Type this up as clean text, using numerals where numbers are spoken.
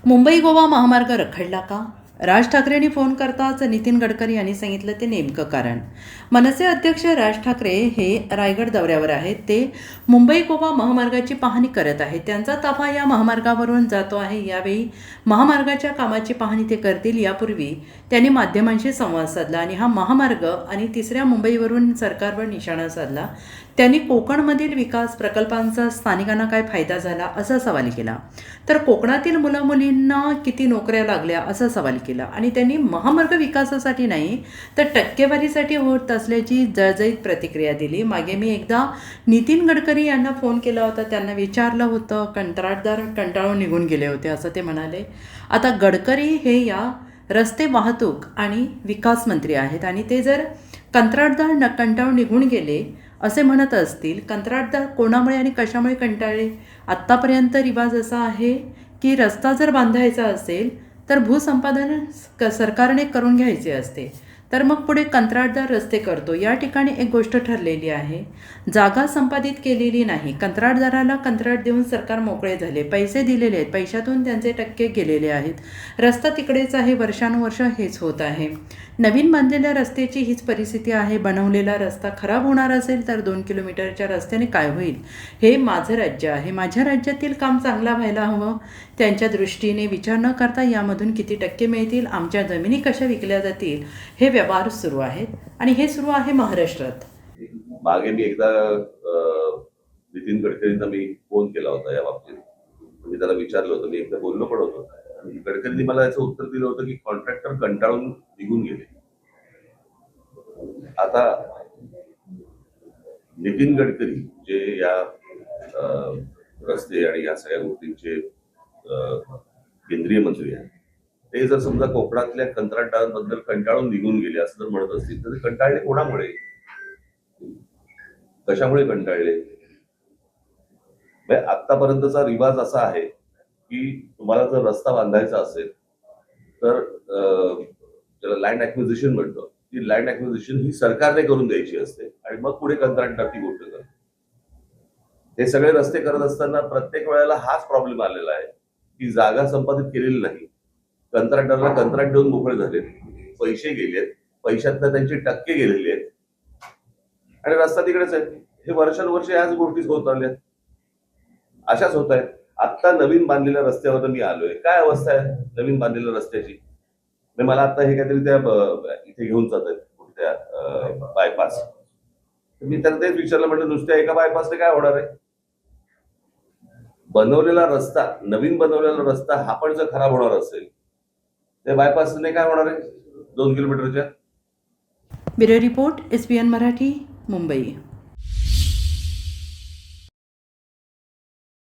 मुंबई गोवा महामार्ग रखडला का? राज ठाकरेंनी फोन करताच नितीन गडकरी यांनी सांगितलं ते नेमकं कारण. मनसे अध्यक्ष राज ठाकरे हे रायगड दौऱ्यावर आहेत. ते मुंबई गोवा महामार्गाची पाहणी करत आहेत. त्यांचा ताफा या महामार्गावरून जातो आहे. यावेळी महामार्गाच्या कामाची पाहणी ते करतील. यापूर्वी त्यांनी माध्यमांशी संवाद साधला आणि हा महामार्ग आणि तिसऱ्या मुंबईवरून सरकारवर निशाणा साधला. त्यांनी कोकणमधील विकास प्रकल्पांचा स्थानिकांना काय फायदा झाला असा सवाल केला. तर कोकणातील मुलामुलींना किती नोकऱ्या लागल्या असा सवाल केला. आणि त्यांनी महामार्ग विकासासाठी नाही तर टक्केवारीसाठी होत असल्याची जळजळीत प्रतिक्रिया दिली. मागे मी एकदा नितीन गडकरी यांना फोन केला होता. त्यांना विचारलं होतं, कंत्राटदार कंटाळून निघून गेले होते असं ते म्हणाले. आता गडकरी हे या रस्ते वाहतूक आणि विकास मंत्री आहेत आणि ते जर कंत्राटदार कंटाळून निघून गेले असे म्हणत असतील, कंत्राटदार कोणामुळे आणि कशामुळे कंटाळले? आत्तापर्यंत रिवाज असा आहे की रस्ता जर बांधायचा असेल तर भूसंपादन सरकारने करून घ्यायचे असते, तर मग पुढे कंत्राटदार रस्ते करतो. या ठिकाणी एक गोष्ट ठरलेली आहे, जागा संपादित केलेली नाही. कंत्राटदाराला कंत्राट देऊन सरकार मोकळे झाले, पैसे दिलेले आहेत, पैशातून त्यांचे टक्के गेलेले आहेत. रस्ता तिकडेच आहे, वर्षानुवर्ष हेच होत आहे. नवीन बांधलेल्या रस्त्याची हीच परिस्थिती आहे. बनवलेला रस्ता खराब होणार असेल तर 2 किलोमीटरच्या रस्त्याने काय होईल? हे माझं राज्य आहे, माझ्या राज्यातील काम चांगला व्हायला हवं. त्यांच्या दृष्टीने विचार न करता यामधून किती टक्के मिळतील, आमच्या जमिनी कशा विकल्या जातील, हे व्यवहार सुरू आहेत आणि हे सुरू आहे महाराष्ट्रात. मागे मी एकदा नितीन गडकरींना मी फोन केला होता या बाबतीत. मी त्याला विचारलं होतं, मी एकदा बोललो पण होतो आणि गडकरींनी मला याचं उत्तर दिलं होतं की कॉन्ट्रॅक्टर कंटाळून निघून गेले. आता नितीन गडकरी जे या रस्ते आणि या सगळ्या गोष्टींचे केंद्रीय मंत्री आहेत, ते जर समजा कोकणातल्या कंत्राटदारांबद्दल कंटाळून निघून गेले असं जर म्हणत असतील तर ते कंटाळले कोणामुळे, कशामुळे कंटाळले? आतापर्यंतचा रिवाज असा आहे की तुम्हाला जर रस्ता बांधायचा असेल तर ज्याला लँड ॲक्विजिशन म्हणतो, ती लँड ॲक्विजिशन ही सरकारने करून द्यायची असते आणि मग पुढे कंत्राटदार ती गोष्ट करतो. हे सगळे रस्ते करत असताना प्रत्येक वेळेला हाच प्रॉब्लेम आलेला आहे की जागा संपादित केलेली नाही. कंत्राटदाराला कंत्राट देऊन मोकळे झाले, पैसे गेलेत, पैशातनं त्यांचे टक्के गेलेले आहेत आणि रस्ता तिकडेच आहे. हे वर्षानुवर्ष याच गोष्टी होत आल्यात, अशाच होत आहेत. आत्ता नवीन बांधलेल्या रस्त्यावर मी आलोय, काय अवस्था आहे नवीन बांधलेल्या रस्त्याची? मला आता हे काहीतरी त्या इथे घेऊन जात आहेत त्या बायपास. मी त्यांना तेच विचारलं, म्हटलं नुसत्या एका बायपासने काय होणार आहे? बनवलेला रस्ता, नवीन बनवलेला रस्ता हा पण जर खराब होणार असेल ते बायपासने काय होणार आहे 2 किलोमीटरच्या? Bureau report, SBN Marathi, Mumbai.